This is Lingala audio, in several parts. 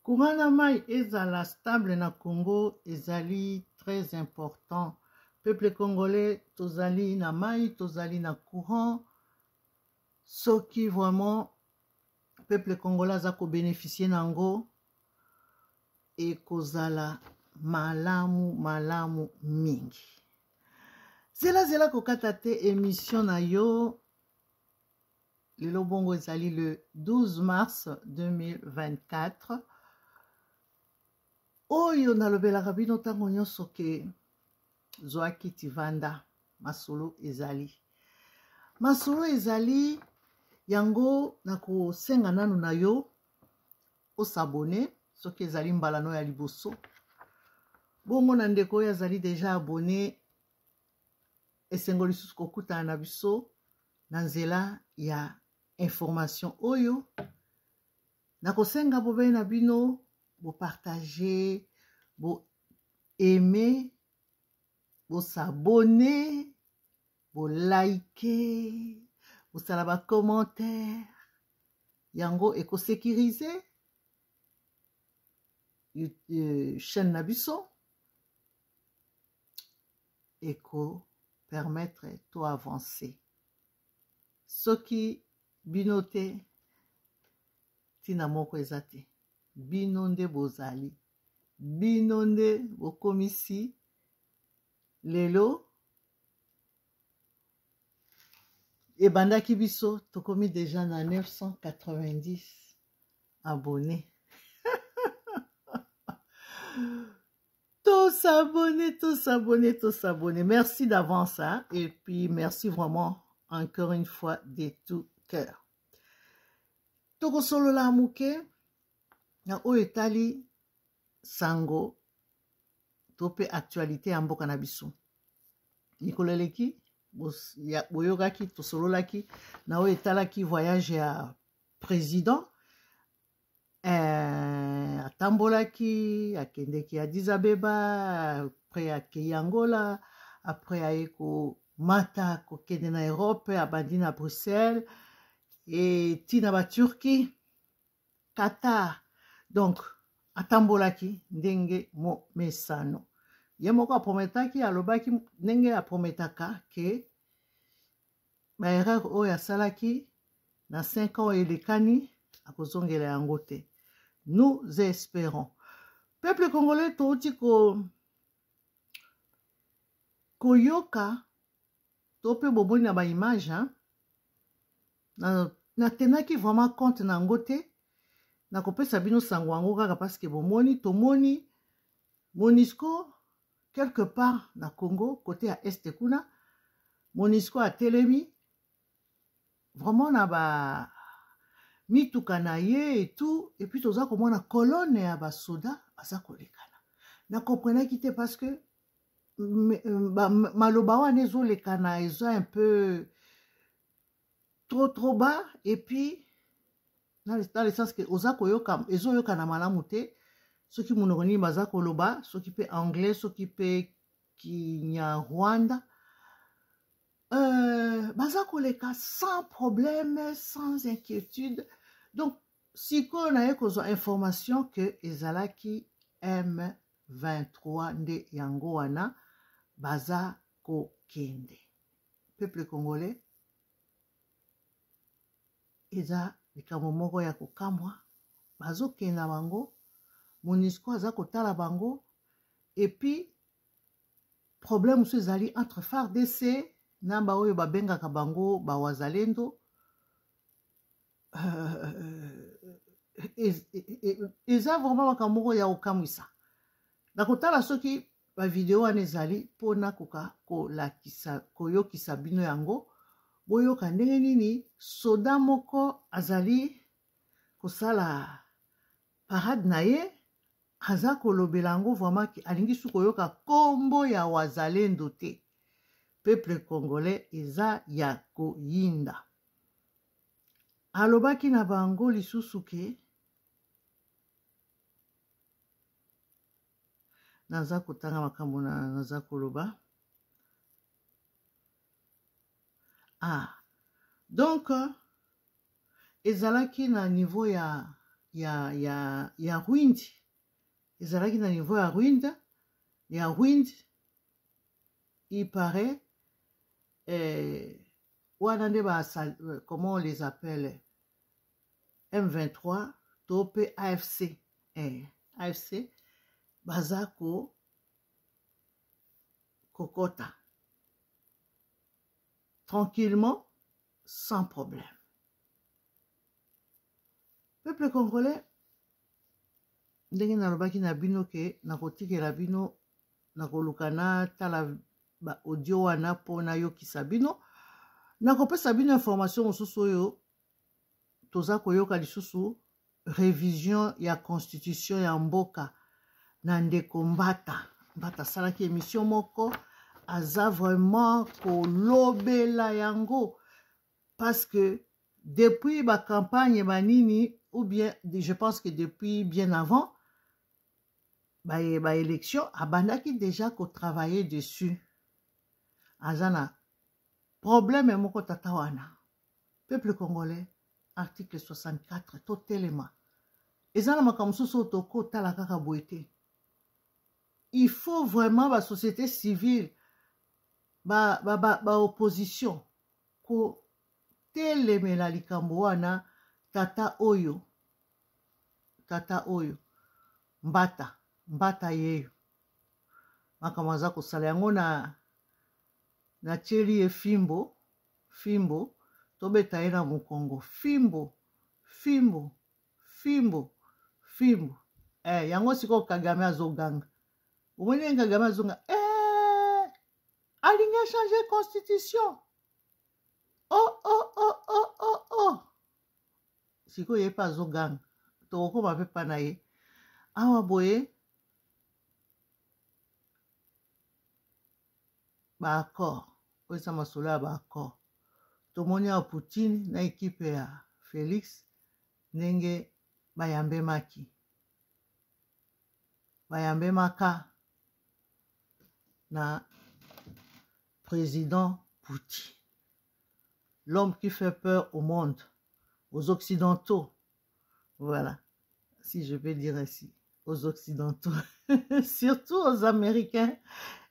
Courant na mai ezala stable na Congo ezali très important. Peuple congolais tozali na mai, tozali na courant. Soki vraiment peuple congolais aza ko bénéficier nango et kozala malamu mingi. Zela kokata te émission na yo. Lelo bongo ezali le 12 mars 2024. Oyo nalobelaka bino ntango nyonso ke zwaki tivanda masolo ezali. Masolo ezali yango nakosenga nanu na yo osabone soki ezali mbala no ya liboso. Bongo na ndeko oyo azali deja abone esengo lisusu kokutana na biso na nzela ya information oyo nakosenga bobe na bino bo partager, bo aimer, bo s'abonner, bo liker, bo sala ba commentaire. Yango eko sécuriser chaîne na biso eko permettre to avancer. Soki bino te tina moko eza te. Bino nde bozali. Bino nde bokomisi lelo ebandaki biso tokomi deja na 990 abonnés. Tous abonnés. Merci d'avance, hein? Et puis merci vraiment encore une fois de tout cœur. Toko solo la muke na oetali sango tope actualité ya mboka na biso. Nikoleleki boyogaki tosololaki na oetalaki voyage ya président atambolaki akendeki Addis Abeba, après akei Angola, après aeko mata kokende na Europe, abandi na Bruxelles et tina ba Turquie, Qatar. Donc atambolaki ndenge mo mesano. Ye moko aprometaki alobaki ndenge aprometaka ke ba erreur oyo asalaki na 5 ans elekani akozongela yango te. Nous espérons. Peuple congolais touti koyoka tope boboni na ba image na tenaki vraiment compte na ngote na kopesa bino sango yango kaka parce que bomoni tomoni MONUSCO quelque part na Congo côté à est kuna MONUSCO a telemi vraiment na ba mituka na ye et tout, et puis toza komona colonne ya basoda baza kolekana. Na comprenaki te parce que maloba wana ezolekana eza un peu trop bas, et puis dans le sens que oza koyoka ezoyoka na malamu te soki monoko nini baza koloba, soki pe anglais, soki pe kinyarwanda. Baza koleka sans problème, sans inquiétude. Donc, si on a eu information que ezalaki M23 nde yango wana baza ko kende. Peuple congolais eza likambo moko ya kokamwa bazo kenda bango, MONUSCO aza kotala bango, et puis problème so ezali entre FARDC namba oyo babengaka bango ba wazalendo eza vraiment makambo ya okamwisa. Na kotala soki ba video wana ezali pona kolakisa koyokisa bino yango boyoka ndenge nini soda moko azali kosala parade na ye aza kolobela yango vraiment alingi su koyoka kombo ya wazalendo te. Peuple congolais eza ya koyinda. Alobaki na bango lisusu ke naza kotanga makambo naza koloba. Donc ezalaki na niveau ya ya wind ezalaki na niveau ya wind il paraît wana nde comment on les appelle M23 to pe AFC AFC baza kokota tranquillement sans problème. Peuple congolais ndenge nalobaki na bino ke nakotikela bino nakoluka natala ba audio wana mpo nayokisa bino nakopesa bino information mosusu oyo toza koyoka lisusu révision ya constitution ya mboka na ndeko Mbata asalaki émission moko aza vraiment kolobela yango parce que depuis ba campagne banini ou bien je pense que depuis bien avant ba élection abandaki déjà ko travailler dessus azana problème moko tata wana peuple congolais article 64 totelema ezana makamususu toko tala kaka boete. Il faut vraiment la société civile ba opposition ko telemela likambo wana tata oyo mbata yeyo makamaza kosala yango na tieli e fimbo tobeta ye na mokongo fimbo yango siko Kagame azoganga omoni Kagame azonga alingi changer constitution siko ye pa azoganga tokokoma mpe pa na ye awa boye baaccord oyo eza masolo ya baaccord tomoni awa Poutine na ekipe ya Félix ndenge bayambemaka na président Poutine, l'homme qui fait peur au monde, aux Occidentaux. Voilà, si je peux dire ainsi, aux Occidentaux, surtout aux Américains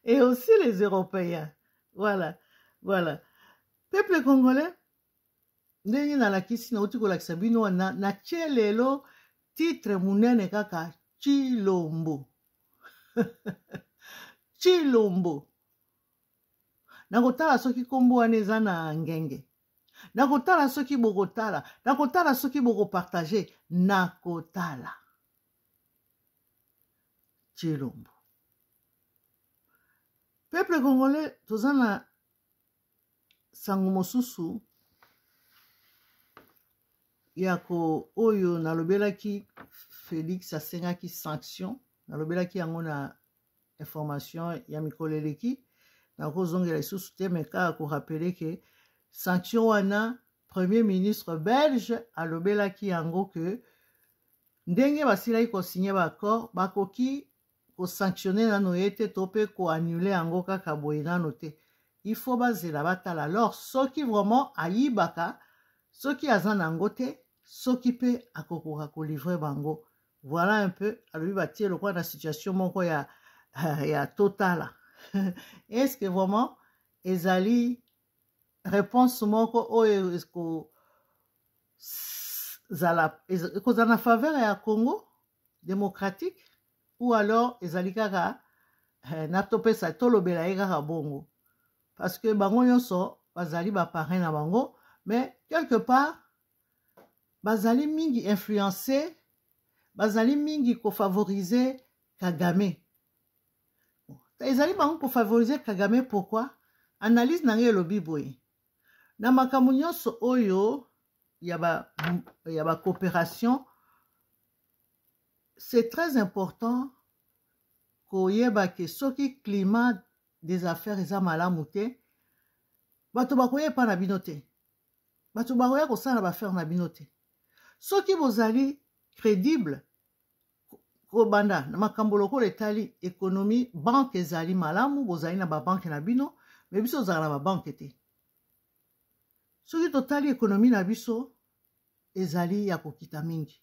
et aussi les Européens. Voilà. Peuple congolais, ndenge nalakisi nauti kolakisa bino na tie lelo titre munene kaka Chilombo. Chilombo. Nakotala soki kombo wana eza na ngenge. Nakotala soki bokotala. Nakotala soki bokopartage. Nakotala. Chilombo. Peuple congolais, tozana sango mosusu yako oyo nalobelaki Félix asengaki sanction. Nalobelaki yango na information ya mikoleleki. Nakozongela lisusu te mais kaka korapele ke sanction wana premier ministre belge alobelaki yango ke ndenge basilaki kosigné baaccord bakoki kosanctionne nano ye te to mpe koannule yango kaka boye nano te. Il faut bazela batala alors soki vraiment ayibaka soki aza nango te soki mpe akokoka kolivre bango. Voilà un peu alobi batie lokwa na situation moko ya totala. Est-ce que vraiment ezali réponse moko oyo esko zala na faveur ya Congo démocratique ou alors ezali kaka na topesa tolobela ye kaka bongo parce que bango nyonso bazali ba parrain na bango mais quelque part bazali mingi influencer bazali mingi ko favoriser Kagame. Ezali bango ko favoriser Kagame pourquoi? Analyse na nge lobi boye. Na makambo nyonso oyo ya ba coopération c'est très important koyeba ke soki climat des affaires eza malamu te bato bakoyepa na bino te bato bakoya kosala baaffaire na bino te soki bozali crédible kobanda na makambo lokola etali économie banque ezali malamu bozali na babanke na bino me biso ozala na babanke te soki totali économie na biso ezali ya kokita mingi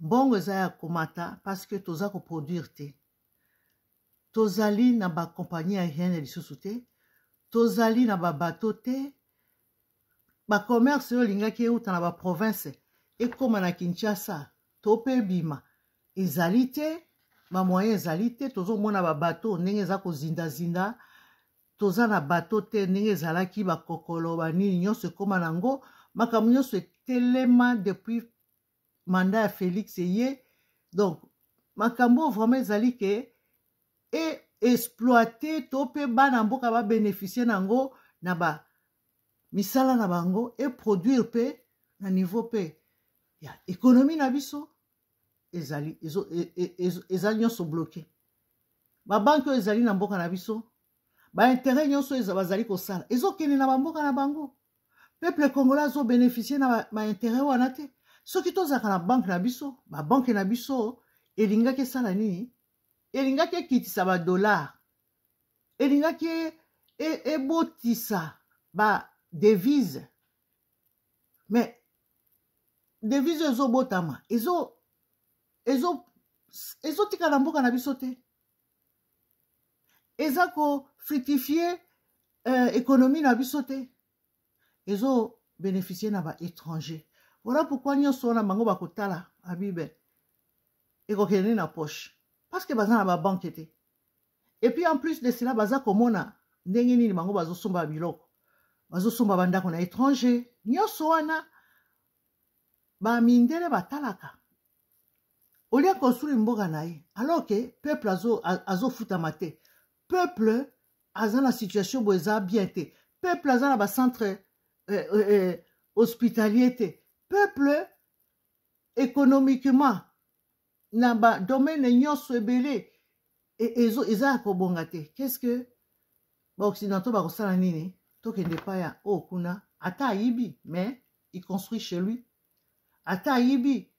mbongo eza ya komata parce que toza koproduire te tozali na bakompagnie aérienne lisusu te tozali na babato te bacommerce oyo olingaki euta na baprovince ekóma na Kinshasa to mpe ebima ezali te bamoyen ezali te tozomona babato ndenge eza kozindazinda toza na bato te ndenge ezalaki bakokolo banini nyonso ekóma nango makambo nyonso etelema depuis mandat ya Félix eye donc makambo vraiment ezali ke exploité to mpe bana mboka babénéficie nango na misala na bango eproduire mpe na niveau mpe ya économie na biso ezali nyonso bloqué babanke oyo ezali na mboka na biso baintérêt nyonso bazali kosala ezokende na bamboka na bango peuple congolais azobénéficie na baintérêt wana te soki tozalaka na banke na biso babanke na biso elingaki esala nini elingaki ekitisa badollar elingaki ebotisa badevise mais devise ezobotama ezotika na mboka na biso te eza kofructifie économie na biso te ezobénéficie na baétranger voilà pourquoi nyonso wana bango bakotala abibe ekokende na poche parce que baza na babanke te et puis en plus de cela baza komona ndenge nini bango bazosomba biloko bazosomba bandako na étranger nyonso wana bamindele batalaka olia construire mboka na ye alors que peuple azofutama te peuple aza na situation bo eza bien te peuple aza na bacentre hospitalier te peuple économiquement na badomaine nyonso ebele eza ya kobonga te qu'est-ce que baoccidentaux bakosala nini tokende epai ya oyo kuna ata ayibi mais il construit chez lui ata ayibi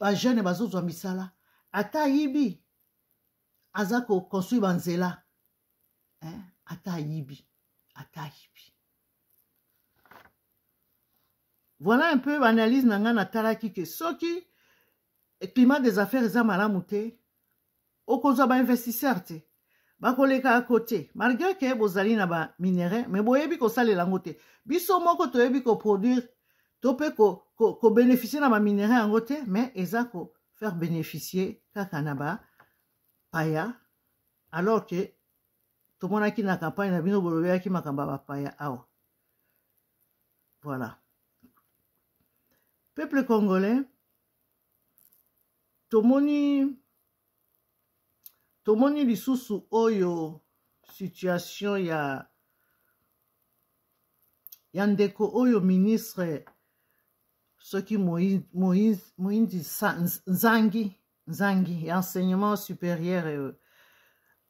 bajeune bazozwa misala ata ayibi aza koconstruire banzela ata ayibi voilà un peu l'analyse na nga natalaki ke soki climat des affaires eza malamu te okozwa bainvestisseur te bakoleka à côté malgré ke bozali na baminere mais boyebi kosalela yango te biso moko toyebi koproduire to mpe kobénéficie na baminere yango te mais eza kofaire bénéficier kaka na bapaya alors ke tomonaki na campagne na bino bolobelaki makambo ya bapaya awa voilà peuple congolais tomoni lisusu oyo situation ya ndeko oyo ministre soki Moïse Nzangi ya enseignement supérieur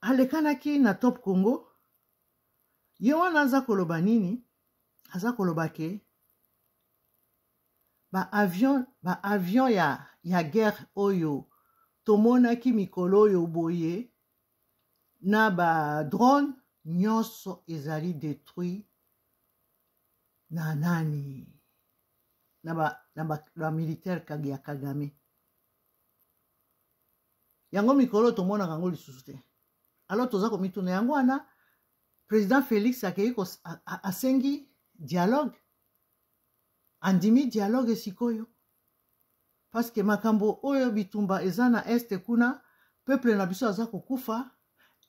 alekanaki na Top Congo ye wana aza koloba nini aza koloba ke avion ya guerre oyo tomonaki mikolo oyo boye na drone nyonso ezali détruit na nani na militaire ya Kagame yango mikolo tomonaka yango lisusu te alors toza komituna yango wana président Félix akei asengi dialogue andimi dialogue sikoyo parce que makambo oyo bitumba eza na este kuna peuple na biso aza kokufa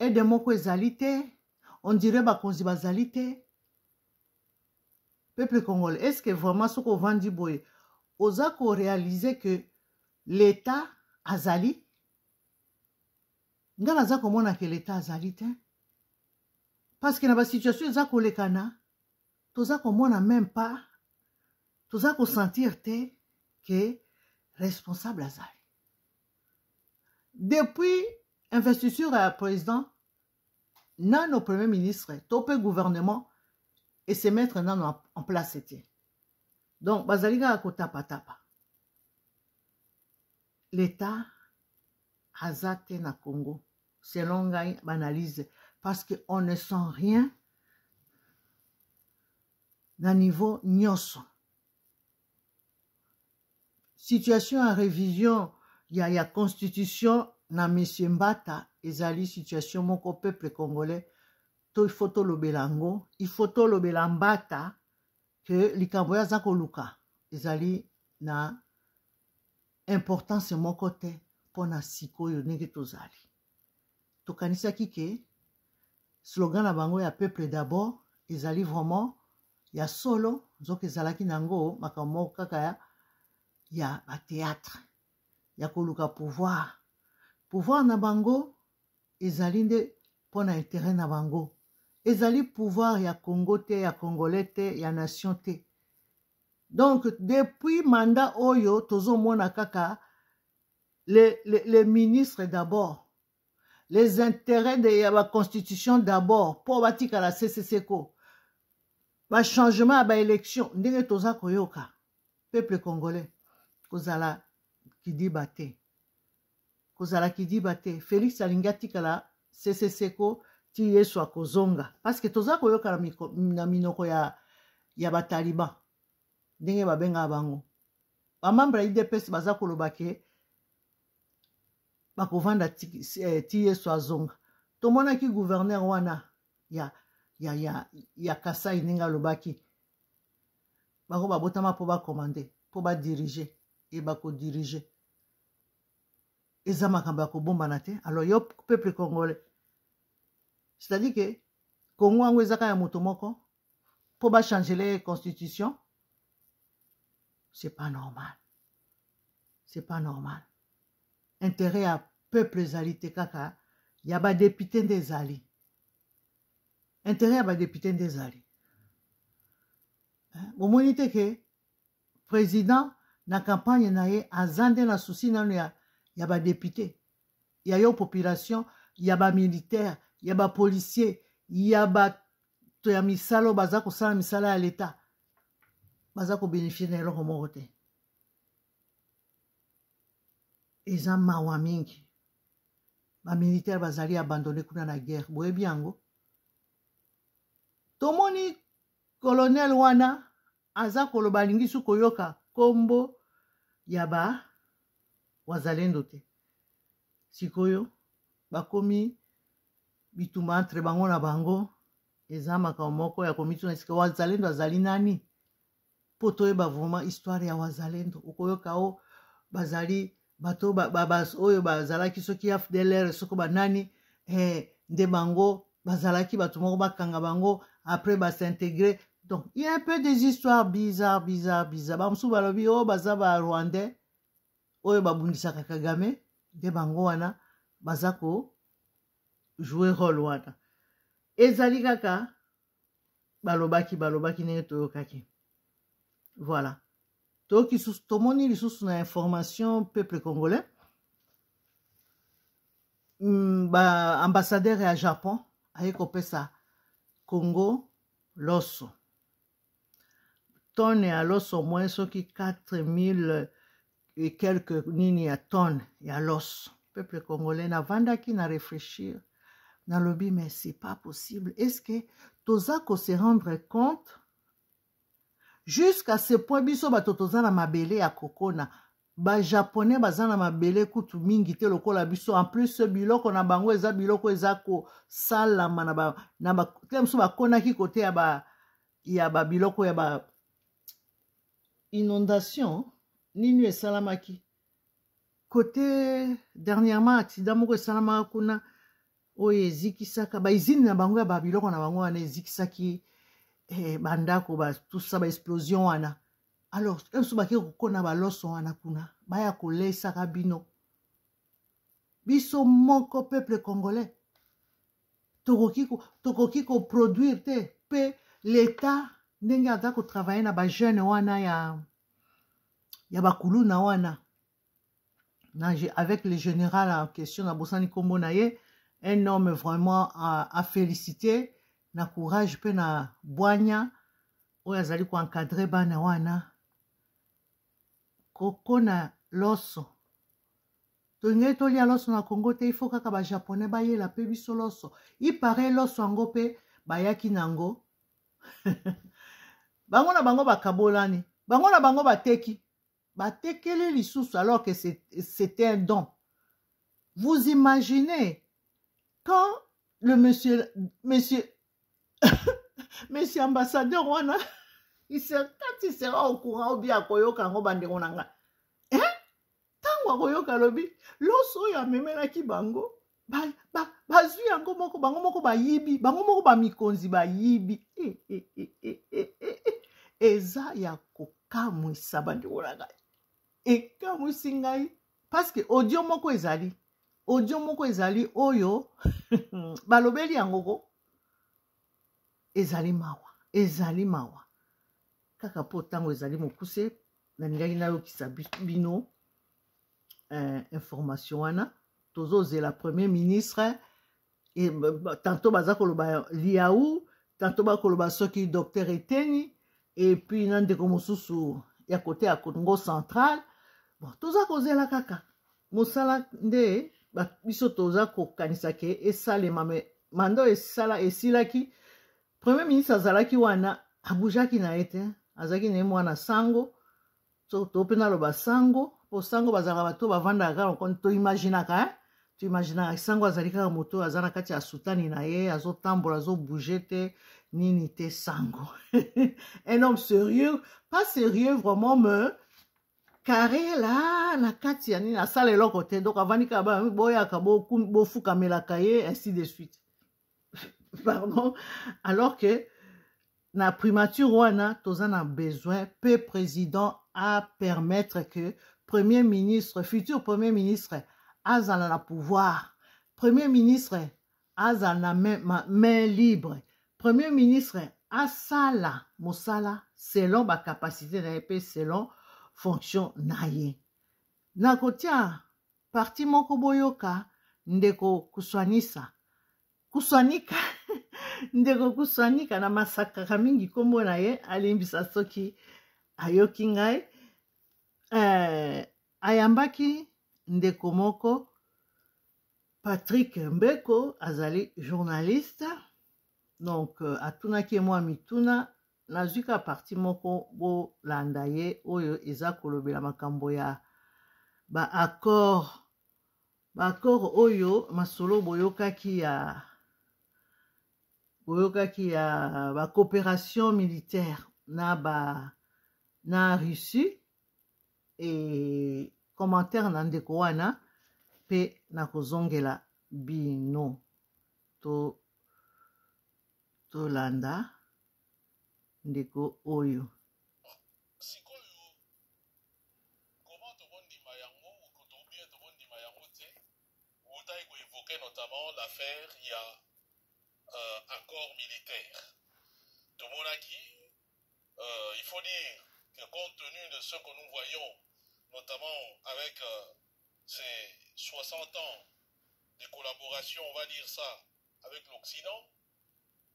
aide moko ezali te on dirait bakonzi bazali te peuple congolais est-ce que vraiment soko ovandi boye oza koréaliser que l'état azali nga naza komona ke l'état azali te parce que na basituation eza kolekana toza komona même pas toza kosentir te ke responsable azali depuis investiture ya président nano premier ministre to pe gouvernement et se mettre nano en place ete donc bazali kaka kotapatapa l'état aza te na Congo selon ngai banalyse parce que on ne sent rien na niveau nyonso situation en révision ya constitution na monsieur Mbata ezali situation moko peuple congolais to il faut to lobelango il faut to lobela Mbata que likambo ya za koluka ezali na importance moko te pona sikoyo ndenge tozali tokanisaki ke slogan na bango ya peuple d'abord ezali vraiment ya solo nzoka ezalaki nango makambo moko kaka ya bateatre ya koluka pouvoir na bango ezali nde mpona intérêt na bango ezali pouvoir ya Congo te ya congolais te ya nation te donc depuis mandat oyo tozomona kaka les ministres d'abord les intérêts de la constitution d'abord pour batika la CCCko ba changement ya ba élection ndenge toza koyoka peuple congolais kozala kidiba te Félix alingi atikala CCCko ti Yesu akozonga parce que toza koyoka na minoko ya bataliban ndenge babenga bango bamambre ya IDPS baza koloba ke bakovanda ti Yesu azonga tomonaki gouverneur wana ya Kasai ndenge alobaki bako babotama mpo bakomande mpo badirige e bakodirige eza makambo ya kobombana te alors yo peuple congolais c'est-à-dire que Congo yango ezaka ya moto moko mpo bachanger les constitution c'est pas normal intérêt ya peuple ezali te kaka ya badepute nde ezali intérêt ya badepute nde ezali bomoni te ke président na campagne na ye aza nde na susi nano ya badepute ya yo population ya bamilitaire ya bapolisier ya bato ya misala oyo baza kosala misala ya leta baza kobénéficie na eloko moko te eza mawa mingi bamilitaire bazali abandonné kuna na guerre boyebi yango tomoni colonel wana aza koloba alingi su koyoka kombo ya wazalendo te sikoyo bakomi bitumba entre bango na bango eza makambo moko ya komituna esika wazalendo azali nani po toyeba vraiment histoire ya wazalendo okoyoka o bazali bato oyo bazalaki soki ya FDLR soko banani nde bango bazalaki bato moko bakanga bango après s'intégrer. Donc il y a un peu des histoires bizarres bamosusu balobi o baza ba rwandais oyo babundisaka Kagame nde bango wana baza ko jouer rôle wana ezali kaka balobaki ndenge toyokaki voilà tomoni lisusu na information peuple congolais ambassadeur ya Japon aye kopesa Congo loso tonne ya loso moins soki 4000 et quelques nini ya tonne ya loso peuple congolais navandaki na réfléchir na lobi mais c'est pas possible est-ce que toza ko se rendre compte jusqu'à ce point biso bato toza na mabele ya kokona bajaponais baza na mabele kutu mingi te lokola biso en plus biloko na bango eza biloko eza kosalama na te mosusu bakonaki kote ya babiloko ya inondation nini esalamaki kote dernièrement accident moko esalamaka kuna oyo ezikisaka baizini na bango ya babiloko na bango wana ezikisaki bandako batusa baexplosion wana alors mosusu bake kokona baloso wana kuna baya kolesaka bino biso moko peuple congolais tokoki koproduire te mpe l'état ndenge aza kotravaille na bajeune wana ya bakuluna wana avec le général en question na bosani kombo na ye un homme vraiment à féliciter na courage mpe na bwanya oyo azali koencadre bana wana kokona loso tolingi tolia loso na Congo te ifo kaka bajaponais bayela mpe biso loso ipare loso yango mpe bayaki nango bango na bango bakabolani bango na bango bateki batekele lisusu alors que c'était un don. Vous imaginez quand le monsieur ambassadeur wana quand il sera au courant ou bien akoyoka ngo bandeko nanga tango akoyoka lobi loso oyo amemelaki bango bazwi yango moko bango moko bayibi bango moko bamikonzi bayibi eza ya kokamwisa bandeko nanga ekamwisi ngai parce que audio moko ezali oyo balobeli yango ko ezali mawa kaka po tango ezali mokuse nalingaki nayokisa bino information wana tozozela premier ministre et tantôt baza koloba liaou tantôt bakoloba soki docteur eteni et puis na ndeko mosusu ya kote ya Congo central bon toza kozela kaka mosala nde biso toza kokanisa ke esalema me mando esilaki premier ministre azalaki wana abujaki na ye te azalaki na ye mwana sango so to mpe naloba sango po sango bazalaka bato bavandaka kaka toimaginaka sango azali kaka moto aza na kati ya sutani na ye azotambola azobouge te nini te sango un homme sérieux pas sérieux vraiment me carré la na kati ya nini asala eloko te donc avandi kaka boyaka bofukamelaka ye ainsi de suite pardon alors que na primature wana toza na besoin pe président à permettre que premier ministre futur premier ministre azala na pouvoir premier ministre azala na main libre premier ministre asala mosala selon bacapacité na ye pe selon fonction na ye na kotia parti moko boyoka ndeko kuswanika ndeko kuswanika na masakaka mingi kombo na ye alimbisa soki ayoki ngai ayambaki ndeko moko Patrick Mbeko azali journaliste donc atunaki mwa mituna nazwika parti moko bolanda ye oyo eza kolobela makambo ya baaccord oyo masolo boyokaki ya bacoopération militaire na Russie et commentaire na ndeko wana pe na kozongela bino tolanda ndeko oyo notamment l'affaire il y a accord militaire. Tout le monde a dit, il faut dire que compte tenu de ce que nous voyons, notamment avec ces 60 ans de collaboration, on va dire ça, avec l'Occident,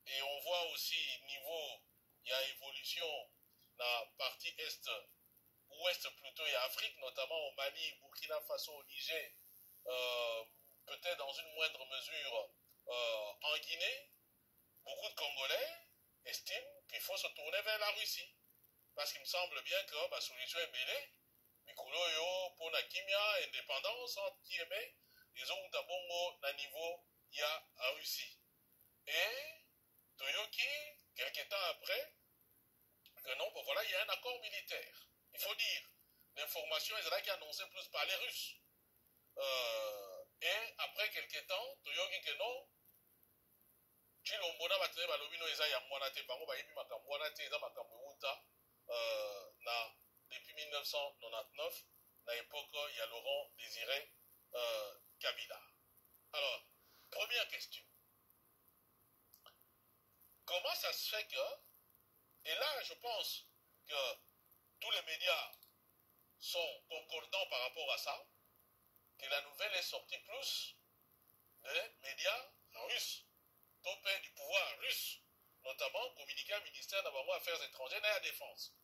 et on voit aussi niveau, il y a évolution dans la partie est, ouest plutôt, et Afrique, notamment au Mali, Burkina Faso, au Niger, peut-être dans une moindre mesure en Guinée, beaucoup de Congolais estiment qu'il faut se tourner vers la Russie. Parce qu'il me semble bien que la solution est mêlée. Mikolo pour la kimia, indépendance, anti-aimé, ils ont d'abord un niveau, il y a la Russie. Et Toyoki, quelques temps après, que non, bon, voilà, il y a un accord militaire. Il faut dire, l'information est là qui est annoncée plus par les Russes. Et après quelques temps, Toyoki que non, Chilombona batene balobino eza ya mwana te bango bayebi makambo wana te eza makambo euta depuis 1999 na époque il y a Laurent Désiré Kabila. Alors, première question. Comment ça se fait que, et là je pense que tous les médias sont concordants par rapport à ça, que la nouvelle est sortie plus des médias russes, topé du pouvoir russe, notamment communiqué au ministère des Affaires étrangères et de la Défense.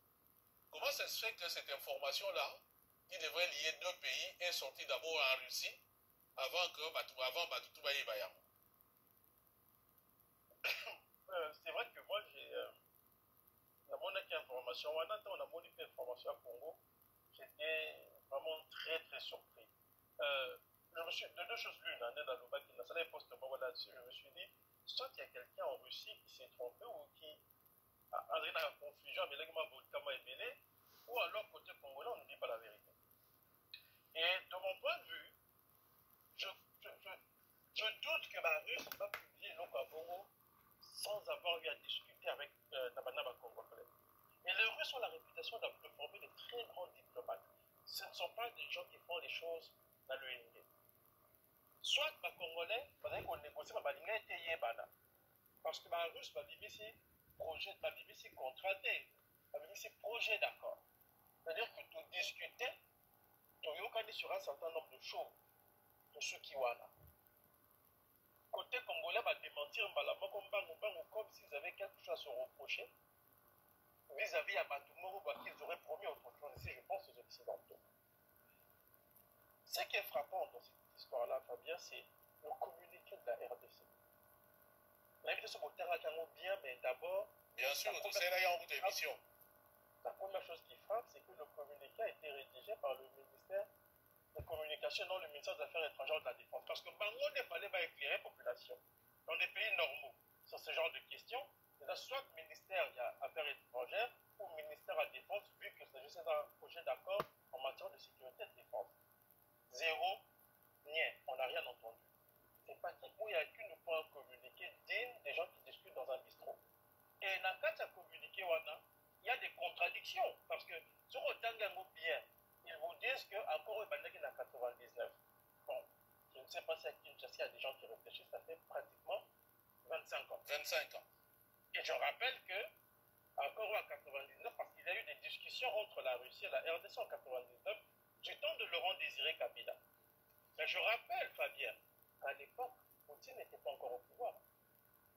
Comment ça se fait que cette information-là, qui devrait lier deux pays, est sortie d'abord en Russie, avant Batutu Baye? C'est vrai que moi, j'ai mon information, on a mon information à Congo, j'ai été vraiment très très surpris. Je me suis de deux choses l'une, hein, dans le bac, qui n'a pas poste là-dessus, je me suis dit, soit il y a quelqu'un en Russie qui s'est trompé ou qui a entraîné la confusion avec l'élément volcamo et mêlé, ou alors côté congolais, on ne dit pas la vérité. Et de mon point de vue, je, je, je, je doute que la Russe va publier l'Okabongo sans avoir eu à discuter avec Nabanaba congolais. Et les Russes ont la réputation de former de très grands diplomates. Ce ne sont pas des gens qui font les choses dans le ND. Soit les Congolais, vous savez qu'on négocie, parce que les Russes va vivre ici projet, va vivre ici contraté, va vivre ici projet d'accord. C'est-à-dire que tu discutais, tu as sur un certain nombre de choses de ceux qui ont là. Côté congolais va démentir comme s'ils avaient quelque chose à se reprocher vis-à-vis à Batumoro, qu'ils auraient promis autre chose. Ici, je pense aux Occidentaux. Ce qui est frappant dans cette histoire-là, Fabien, c'est le communiqué de la RDC. L'invité sur mon terrain bien, mais d'abord. Bien sûr, tout ça là, il y a une émission. La première chose qui frappe, c'est que le communiqué a été rédigé par le ministère de Communication, non le ministère des Affaires étrangères de la Défense. Parce que Bango n'est pas allé éclairer la population dans des pays normaux sur ce genre de questions. C'est soit le ministère des Affaires étrangères ou le ministère de la Défense, vu que c'est juste un projet d'accord en matière de sécurité et de défense. Zéro, rien, on n'a rien entendu. C'est pas où il n'y a qu'une point communiqué digne des gens qui discutent dans un bistrot. Et dans le cas de ce communiqué, il y a des contradictions. Parce que sur autant bien, ils vous disent qu'encore au Bandaki en 99. Bon, je ne sais pas si à Kinshasa, il y a des gens qui réfléchissent, ça fait pratiquement 25 ans. 25 ans. Et je rappelle que, encore en 99, parce qu'il y a eu des discussions entre la Russie et la RDC en 99, du temps de Laurent Désiré Kabila. Mais je rappelle, Fabien, qu'à l'époque, Poutine n'était pas encore au pouvoir.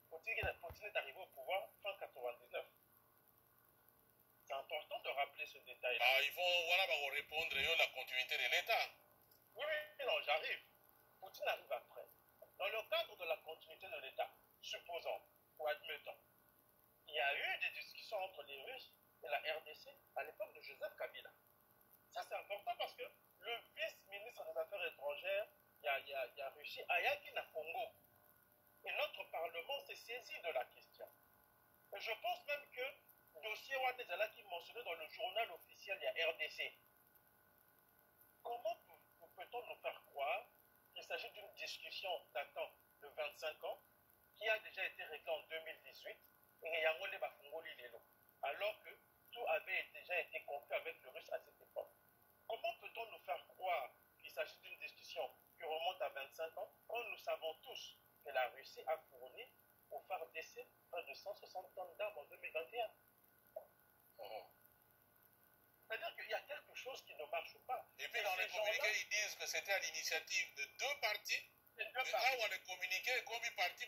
Poutine est arrivé au pouvoir fin 99. C'est important de rappeler ce détail. Ah, ils vont voilà, répondre à la continuité de l'État. Oui, non, j'arrive. Poutine arrive après. Dans le cadre de la continuité de l'État, supposons ou admettons, il y a eu des discussions entre les Russes et la RDC à l'époque de Joseph Kabila. Ça, c'est important parce que le vice-ministre des Affaires étrangères, il y a Russie, Ayaki Nakongo. Et notre Parlement s'est saisi de la question. Et je pense même que le dossier Wadezala qui est mentionné dans le journal officiel, il y a RDC. Comment peut-on nous faire croire qu'il s'agit d'une discussion datant de 25 ans qui a déjà été réglée en 2018 et alors que tout avait déjà été conclu avec le Russe à cette époque? Comment peut-on nous faire croire qu'il s'agit d'une discussion qui remonte à 25 ans quand nous savons tous que la Russie a fourni au FARDC près de 160 tonnes d'armes en 2021? C'est-à-dire qu'il y a quelque chose qui ne marche pas. Et puis dans les communiqués, ils disent que c'était à l'initiative de deux partis. Mais là où on est communiqué, comme ils partent,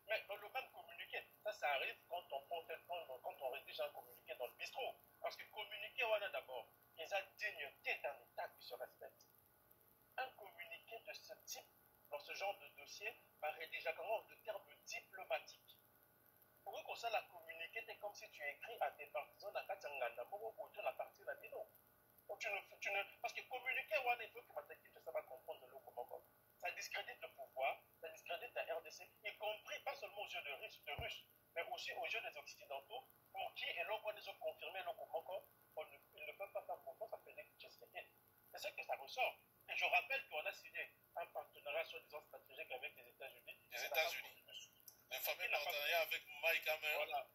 mais dans le même communiqué, ça arrive quand on rédige un communiqué dans le bistrot. Parce que communiquer, voilà d'abord, ils ont dignité d'un État qui se respecte. Un communiqué de ce type, dans ce genre de dossier, va rédiger en de termes diplomatiques. Pour que ça, la communiquer, c'est comme si tu écris à tes partisans dans la partie de la vidéo. Parce que communiquer, il faut que je ne pas comprendre le comment. Ça discrédite le pouvoir, ça discrédite la RDC, y compris pas seulement aux yeux de Russes, mais aussi aux yeux des Occidentaux, pour qui, et l'on les a confirmé le comment, ils ne peuvent pas faire confiance à Félix Tshisekedi. C'est ce que ça ressort. Et je rappelle qu'on a signé un partenariat soi-disant stratégique avec les États-Unis. Les États-Unis. Le fameux partenariat avec Mike Hammer. Voilà,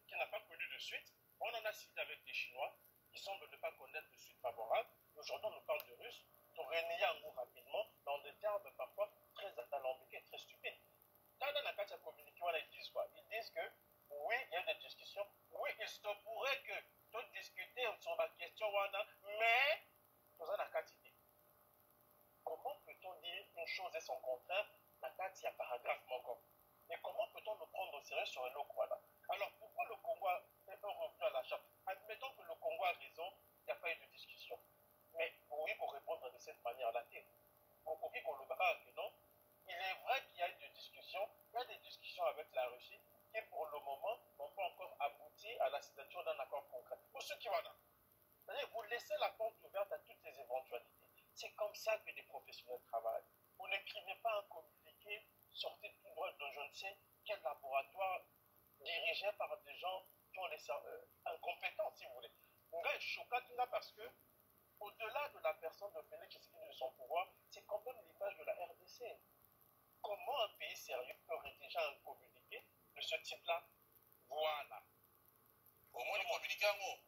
qui n'a pas connu de suite. On en a signé avec les Chinois, qui semblent ne pas connaître de suite favorable. Aujourd'hui, on nous parle de Russes. On renie un mot rapidement dans des termes parfois très alambiqués, très stupides. Dans la carte à communiquer, ils disent quoi? Ils disent que oui, il y a des discussions. Oui, il se pourrait que tout discuter sur la question, mais nous avons la carte idée. Comment peut-on dire une chose et son contraire? La carte, il y a paragraphe encore. Et comment peut-on le prendre au sérieux sur un autre voilà? Alors pourquoi le Congo est revenu à la charte? Admettons que le Congo a raison, il n'y a pas eu de discussion. Mais oui, pour répondre de cette manière-là, pour qu'on le voit que non, il est vrai qu'il y a eu des discussions, il y a des discussions avec la Russie qui pour le moment n'ont pas encore abouti à la signature d'un accord concret. Pour ceux qui vont là. comprenez, vous laissez la porte ouverte à toutes ces éventualités. C'est comme ça que des professionnels travaillent. Vous n'écrivez pas un communiqué sorti tout droit de je ne sais quel laboratoire dirigé par des gens qui ont les incompétents, si vous voulez. Le gars est choquant là parce que, au-delà de la personne de Félix Tshisekedi de son pouvoir, c'est quand même l'image de la RDC. Comment un pays sérieux peut rédiger un communiqué de ce type-là? Voilà. Au moins, du communiqué en haut.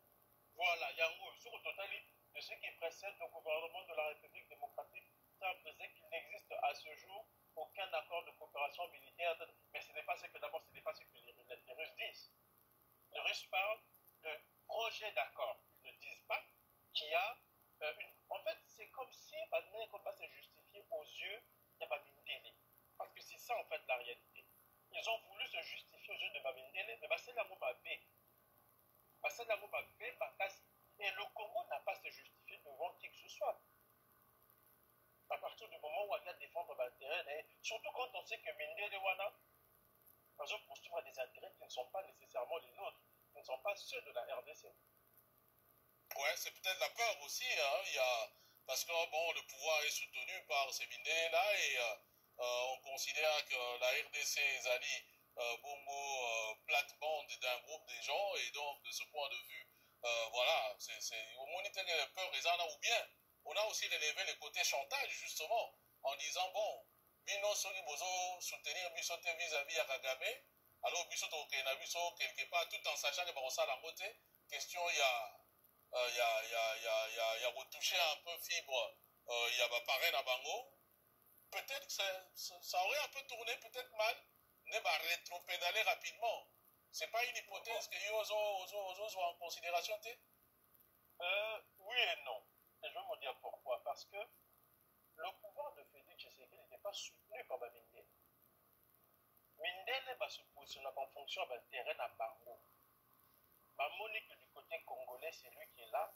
Voilà, il y a un mot sur le total de ce qui précède le gouvernement de la République démocratique. Ça précise qu'il n'existe à ce jour aucun accord de coopération militaire. Mais ce n'est pas ce que d'abord, ce n'est pas ce que les Russes disent. Les Russes parlent de projet d'accord. Ils ne disent pas qu'il y a une. En fait, c'est comme si maintenant, on va se justifier aux yeux de Bamindele. Parce que c'est ça, en fait, la réalité. Ils ont voulu se justifier aux yeux de Bamindele, mais c'est la Mobabé. C'est la Mobabé, et le Congo n'a pas à se justifier devant qui que ce soit. À partir du moment où on vient défendre l'intérêt, surtout quand on sait que Mindele Wana, par exemple, poursuivre des intérêts qui ne sont pas nécessairement les nôtres, qui ne sont pas ceux de la RDC. Ouais, c'est peut-être la peur aussi, hein. Parce que bon, le pouvoir est soutenu par ces Mindele-là et on considère que la RDC est allée Bongo plate-bande d'un groupe de gens et donc de ce point de vue, voilà, au moins il y a peur et ça, ou bien on a aussi relevé le côté chantage justement en disant bon, Bino Soli Bozo soutenir Bisote vis-à-vis à Kagame, alors Bisote Okena Biso quelque part tout en sachant que Barossa la côté, question il y a retouché un peu fibre, il y a parrain à Bango. Peut-être que ça aurait un peu tourné, peut-être mal, mais va rétro-pédaler rapidement. C'est pas une hypothèse que Yozo soit en considération, oui et non. Et je vais vous dire pourquoi. Parce que le pouvoir de Félix Tshisekedi n'était pas soutenu par Mindele. Mindele va se positionner en fonction d'un terrain à Bango. Monique du côté congolais, c'est lui qui est là.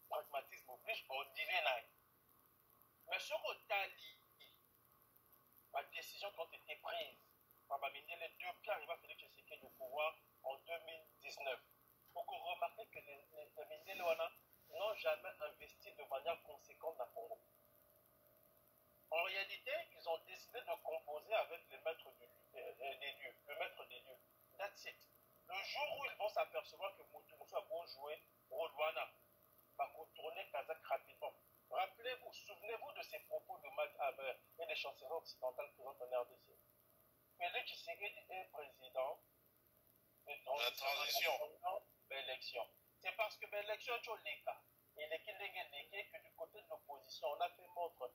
Pragmatisme oblige, on dirait. Mais sur Otali, la décision qui a été prise par Mindele depuis arriver à Félix Tshisekedi au pouvoir en 2019. Il faut qu'on remarque que les Mindele n'ont jamais investi de manière conséquente dans le Congo. En réalité, ils ont décidé de composer avec les maîtres des lieux, le maître des lieux. That's it. Le jour où ils vont s'apercevoir que Moutoumousou a beau jouer Rodwana, va contourner Kazakh rapidement. Rappelez-vous, souvenez-vous de ces propos de Mac Haber et des chanceliers occidentaux présents en RDC. Félix Tshisekedi est président de la transition de l'élection. C'est parce que l'élection est le cas. Et l'équipe que du côté de l'opposition, on a fait montre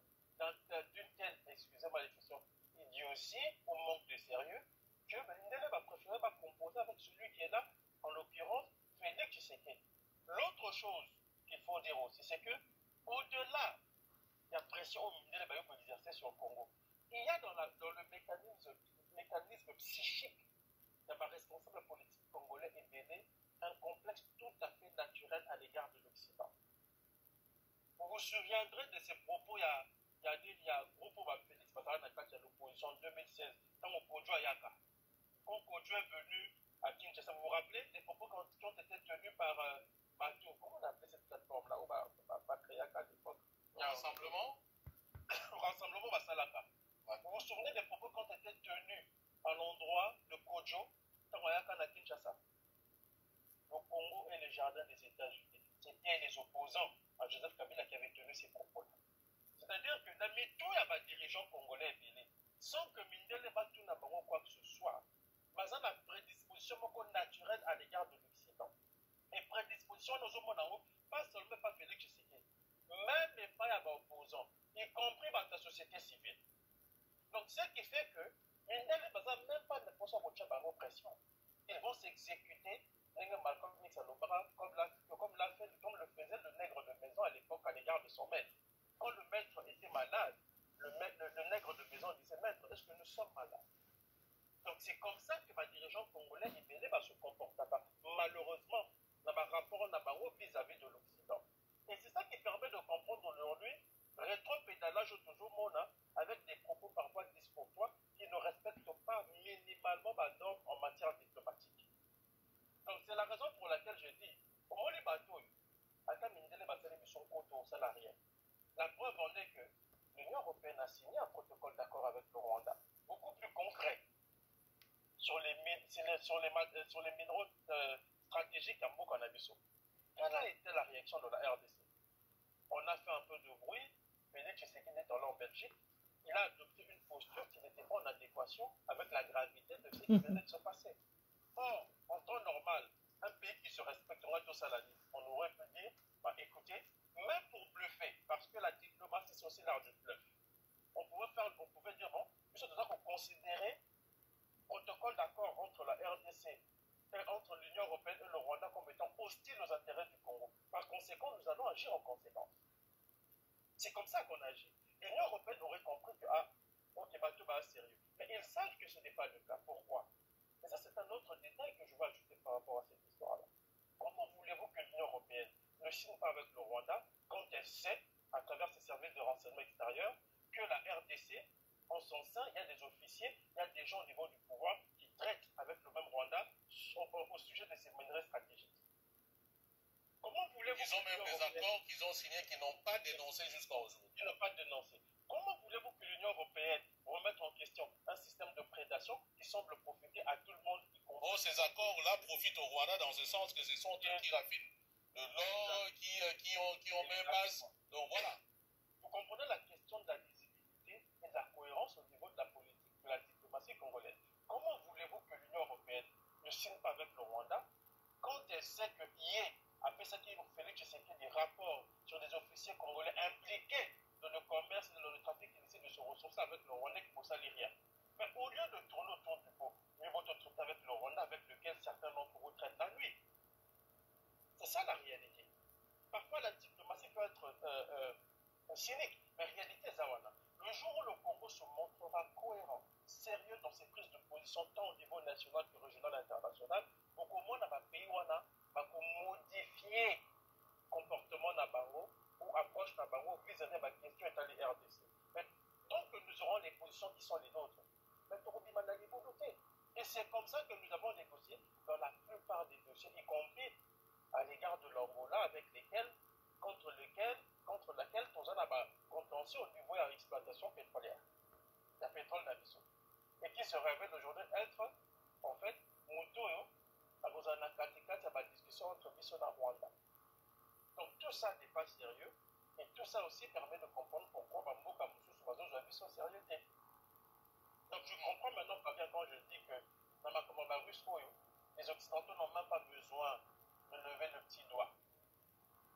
d'une telle, excusez-moi l'expression, idiotie ou manque de sérieux, que Mindele va préférer composer avec celui qui est là, en l'occurrence, Félix Tshisekedi. L'autre chose qu'il faut dire aussi, c'est que au-delà de la pression où Mindele va exercer sur le Congo, il y a dans le mécanisme psychique de ma responsable politique congolais et Béné un complexe tout à fait naturel à l'égard de l'Occident. Vous vous souviendrez de ces propos, il y a un groupe où Félix Bazara n'a pas été à l'opposition en 2016, quand Okojo Ayaka. Quand Okojo est venu à Kinshasa, vous vous rappelez des propos qui ont été tenus par Batou, comment on appelait cette plateforme-là, où Bakriak à l'époque? Rassemblement Rassemblement Basalaka. Vous vous souvenez des propos qui ont été tenus à l'endroit de Kojo, quand Ayaka à Kinshasa? Le Congo et les jardins des États-Unis. C'était les opposants à Joseph Kabila qui avaient tenu ces propos-là. C'est-à-dire que dans tout il y a des dirigeants congolais et sans que Mindele Batou n'a pas quoi que ce soit, mais ça a une prédisposition naturelle à l'égard de l'Occident. Et prédisposition, nous avons pas seulement pas Félix Tshisekedi, même les pas opposants, y compris dans la société civile. Donc, ce qui fait que Mindele Baza même pas de poser en pression. Ils vont s'exécuter Malcolm X à l'Obara, comme le faisait le nègre de maison à l'époque à l'égard de son maître. Quand le maître était malade, le nègre de maison disait: Maître, est-ce que nous sommes malades? Donc c'est comme ça que ma dirigeant congolais Ibélé va se comporter malheureusement dans ma rapport vis-à-vis de l'Occident. Et c'est ça qui permet de comprendre aujourd'hui rétro-pédalage toujours mona avec des propos parfois discourtois qui ne respectent pas minimalement ma norme en matière diplomatique. Donc c'est la raison pour laquelle je dis, au moins les bateaux, à Mindele salariés. La preuve en est que l'Union européenne a signé un protocole d'accord avec le Rwanda, beaucoup plus concret, sur les minéraux stratégiques à Mboka-Nabiso. Quelle a été la réaction de la RDC? On a fait un peu de bruit. Félix Tshisekedi est en Belgique. Il a adopté une posture qui n'était pas en adéquation avec la gravité de ce qui venait de se passer. Or, en temps normal, un pays qui se respecterait tous à la vie, on aurait pu dire, bah, écoutez, même pour bluffer, parce que la diplomatie c'est aussi l'art du bluff, on pouvait dire, bon, nous sommes considérer le protocole d'accord entre la RDC et entre l'Union européenne et le Rwanda comme étant hostile aux intérêts du Congo. Par conséquent, nous allons agir en conséquence. C'est comme ça qu'on agit. L'Union européenne aurait compris que, ah, ok, bah, tout va sérieux. Mais ils savent que ce n'est pas le cas. Pourquoi? Et ça, c'est un autre détail que je veux ajouter par rapport à cette histoire-là. Comment voulez-vous que l'Union européenne ne signe pas avec le Rwanda quand elle sait, à travers ses services de renseignement extérieur, que la RDC, en son sein, il y a des officiers, il y a des gens au niveau du pouvoir qui traitent avec le même Rwanda au sujet de ces minerais stratégiques? Comment voulez-vous... Ils ont même des accords qu'ils ont signés qui n'ont pas dénoncé jusqu'à aujourd'hui. Ils n'ont pas dénoncé. Comment voulez-vous que l'Union européenne remette en question un système de prédation qui semble profiter à tout le monde? Oh, ces accords-là profitent au Rwanda dans ce sens que ce sont eux qui raffinent de l'or, qui ont même base. Donc voilà. Vous comprenez la question de la lisibilité et de la cohérence au niveau de la politique, de la diplomatie congolaise. Comment voulez-vous que l'Union européenne ne signe pas avec le Rwanda quand elle sait que hier, après ça qu'il Félix Tshisekedi des rapports sur des officiers congolais impliqués dans le commerce et dans le trafic illicite de ce ressources avec le Rwanda qui ne salit rien? Mais au lieu de tourner autour du pot, mieux vaut traiter avec le Rwanda avec lequel certains d'entre vous traitent la nuit. C'est ça la réalité. Parfois la diplomatie peut être cynique, mais réalité Zawana. Le jour où le Congo se montrera cohérent, sérieux dans ses prises de position tant au niveau national que régional et international, beaucoup moins dans ma pays wana va modifier comportement na bango ou approche na bango vis-à-vis ma question est à les RDC. Mais tant que nous aurons les positions qui sont les nôtres, et c'est comme ça que nous avons négocié dans la plupart des dossiers, y compris à l'égard de l'Angola, avec lesquels, contre laquelle nous avons un contentieux au niveau de l'exploitation pétrolière, la pétrole d'Abisso, et qui se révèle aujourd'hui être, en fait, Moutoyo, dans un discussion entre Bisso et Rwanda. Donc tout ça n'est pas sérieux, et tout ça aussi permet de comprendre pourquoi Bamboka Moussou Souazo Javi sont sérieux. Donc je comprends maintenant pas bien quand je dis que dans ma commande russe, les Occidentaux n'ont même pas besoin de lever le petit doigt.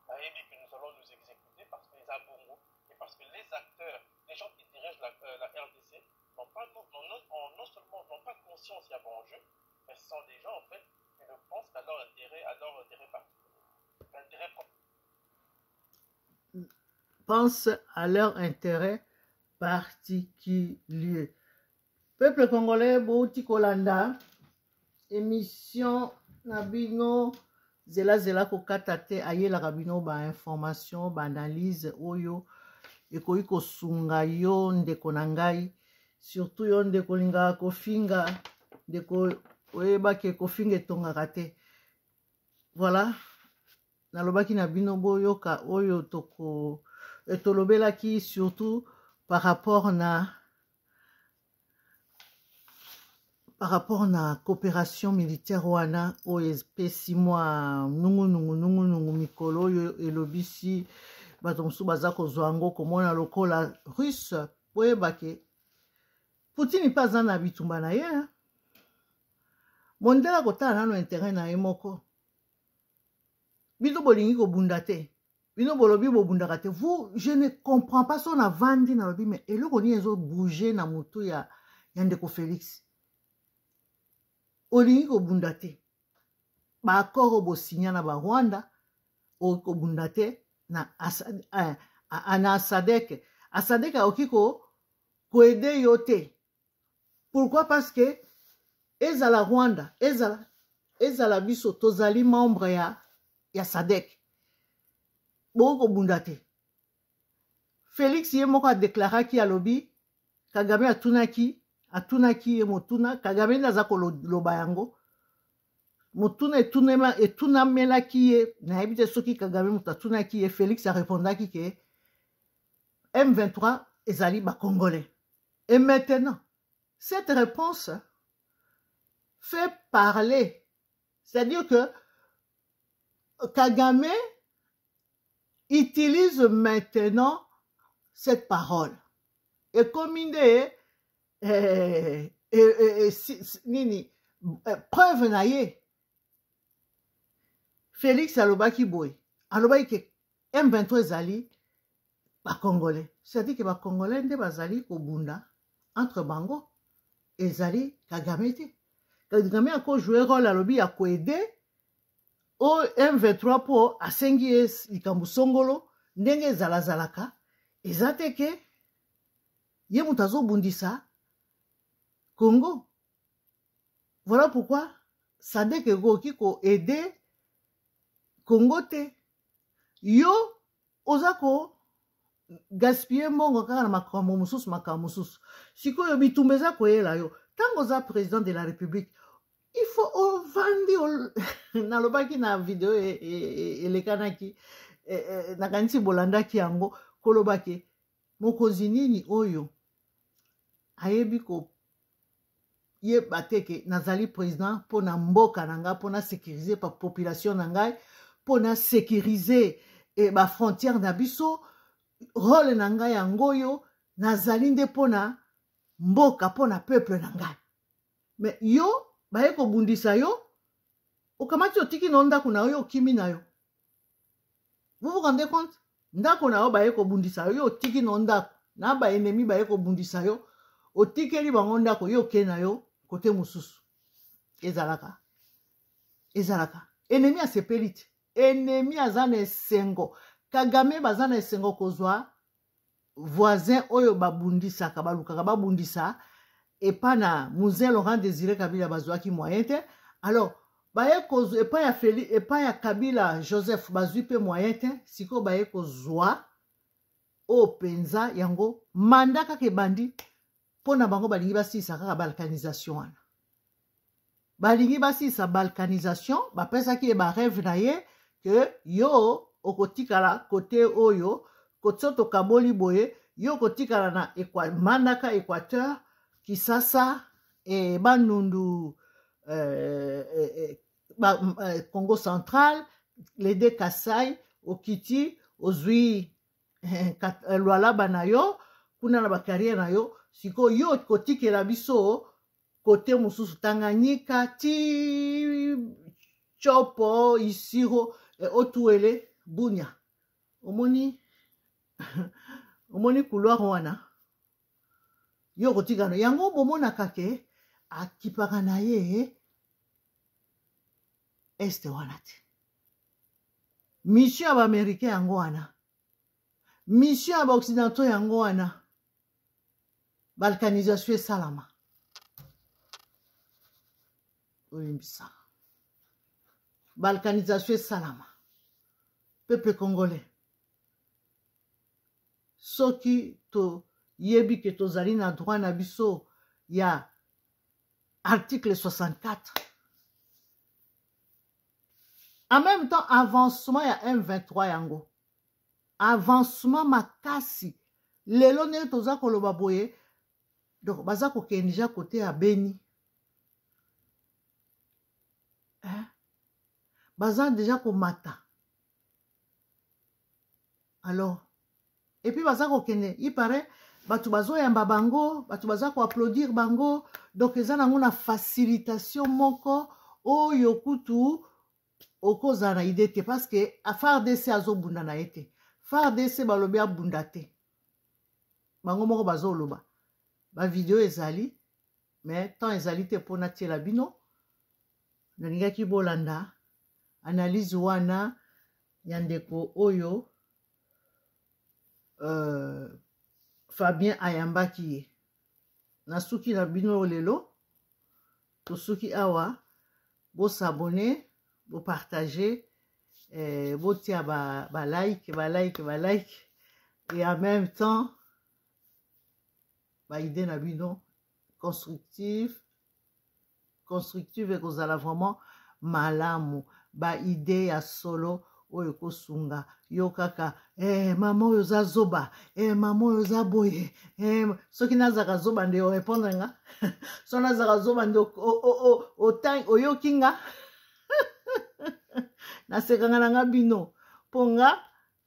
Ça veut dire que nous allons nous exécuter parce que les Abongo et parce que les acteurs, les gens qui dirigent la RDC, non seulement n'ont pas conscience qu'il y a bon enjeu, mais ce sont des gens en fait qui ne pensent qu'à leur intérêt particulier, l'intérêt propre. Pensent à leur intérêt particulier. Peuple congolais, Bouti Kolanda, émission Nabino, Zela Kokatate, Aye la Rabino, ba information, ba analyse, Oyo, Ekoyi Kosunga, yo, ndeko nangai, surtout yo, ndeko linga kofinga, ndeko oyeba ke kofinga etonga kate. Voilà, nalobaki Nabino boyoka, Oyo toko, etolobelaki surtout par rapport na coopération militaire wana o espèce moi nungu mikolo yo elobisi bato mosusu baza kozwa yango komona lokola russe boyeba ke Poutine mpe aza na bitumba na ye mondela kotala nano intérêt na ye moko bino bolingi kobunda te bino bolobi bobundaka te vous je ne comprends pas son avandi na lobi mais eloko nini ezobouge na motu ya ndeko Félix olingi kobunda te baakoro oyo bosinya na barwanda oyo kobunda te na asadek akoki koede yo te. Pourquoi? Parce que ezala Rwanda ezala biso tozali membre ya sadek boko kobunda te. Félix ye moko adeklaraki alobi Kagame atunaki ye motuna Kagame naza koloba yango motuna etunamelaki ye nayebi te soki Kagame moto atunaki ye Félix arépondaki ke M23 ezali bacongolais. Et maintenant, cette réponse fait parler. C'est-à-dire que Kagame utilise maintenant cette parole. Et comme il est preuve naïe, Félix alobaki boy, alobaki ke M23 ezali ba Congolais. C'est-à-dire que ba Congolais nde bazali kobunda entre bango ezali Kagame te. Kagame a joué rôle alobi ya koede o M23 po asengi likambo songolo ndenge ezalazalaka eza te ke ye moto azobundisa Congo. Voilà pourquoi Sadek ekoki koede Congo te. Yo ozako gaspiller mbongo kaka na makambo mosusu. Sikoyo bitumba eza koyela yo. Tango oza président de la République, il faut ovandi nalobaki na video elekanaki nakanisi bolandaki yango kolobaki mokonzi nini oyo ayebi ko yeba teke nazali président pona mboka na ngai pona sécuriser pa population na ngai pona sécuriser ba frontière na biso rôle na ngai yango yo nazali nde pona mboka pona peuple na ngai. Mais yo baye ko bundisa yo okamati otiki no ndako na yo okimi na yo. Vous vous rendez compte? Ndako na yo baye ko bundisa yo otiki no ndako na ba ennemi baye ko bundisa yo otikeli bango ndako yo ke na yo kote mususu. Ezalaka ennemi asepeli te. Ennemi azana esengo. Kagame bazana esengo kozwa voisin oyo babundisaka balukaka babundisa epa na Mzee Laurent Désiré Kabila bazwaki moyen te. Alors baye kozwa epa ya Kabila Joseph bazwi pe moyen te. Siko baye kozwa o penza yango manda kaka ebandi pona bango balingi basisa kaka balkanisation wana. Balingi basisa balkanisation bapesaki ba rêve na ye que yo okotikala kote oyo kotsoto kaboli boye yo kotikala na mandaka Équateur Kisasa Bandundu Congo central les deux Kasai Okiti ozwi Luala banayo kuna na bakariere na yo siko yo kotikela biso kote mususu Tanganyika ti Chopo Isiro Otuele Bunya omoni couloir wana yo kotikano yango bomona kake akipaka na ye este wana te. Mission ya ba-Américain yango wana, mission ya ba-Occidentaux yango wana, balkanisation esalama olimbisa balkanisation esalama. Peuple congolais soki to yebi ke tozali na droit na biso ya article 64. En même temps, avancement ya M23 yango. Avancement makasi. Lelo ne toza koloba boye. Donc, baza kokendija côté ya Beni. Baza déjà komata. Alors, et puis baza kokende, il paraît, batu bazo yamba bango, batu baza ko applaudir bango, donc eza nango na facilitation moko oyo kutu okoza na idée te parce que a FARDC azo bunda na ete. FARDC balobi abunda te. Bango moko bazo loba. Ba vidéo ezali, mais tant ezali te pona tiela bino. Nalingaki bolanda analyse wana yandeko oyo Fabien Ayambaki nasuki na bino lelo tosuki awa bo s'abonner bo partager bo tia ba like et en même temps ba idée na bino constructive et kozala vraiment malamu baide ya solo oyo kosunga yo kaka mama oyo oza zoba mama oyo oza boye soki nazaka zoba nde orépondre nga so nazaka zoba nde oyoki nga nasekanga na nga bino mpo nga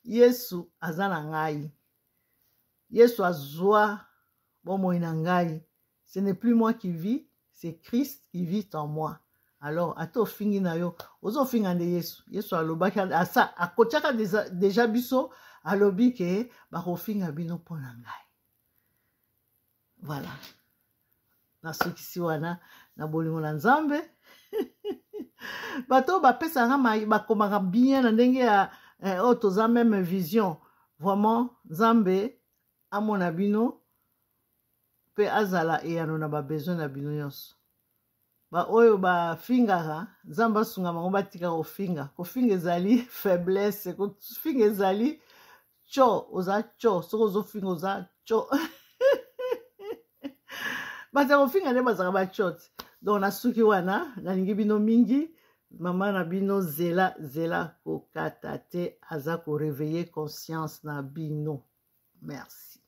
yesu aza na ngai yesu azwa bomoi na ngai ce n'est plus moi qui vis c'est Christ qui vit en moi. Alors, ata ofingi na yo, ozofinga nde Yesu. Yesu alobaki asa akotiaka deja biso alobi ke bakofinga bino mpo na ngai. Voilà. Nasukisi wana na bolingo na Nzambe. Bato bapesanga bakomaka bien na ndenge ya toza même vision. Vraiment Nzambe amona bino pe azala eyano na ba besoin na bino nyonso. Ba oyo bafingaka Nzambe asunga bango batika kofinga ezali faiblesse kofinga ezali cho oza cho soko ozofinga oza cho baza kofinga nde bazaka bachoti donc nasuki wana nalingi bino mingi mama na bino zela kokata te aza koreveille conscience na bino merci.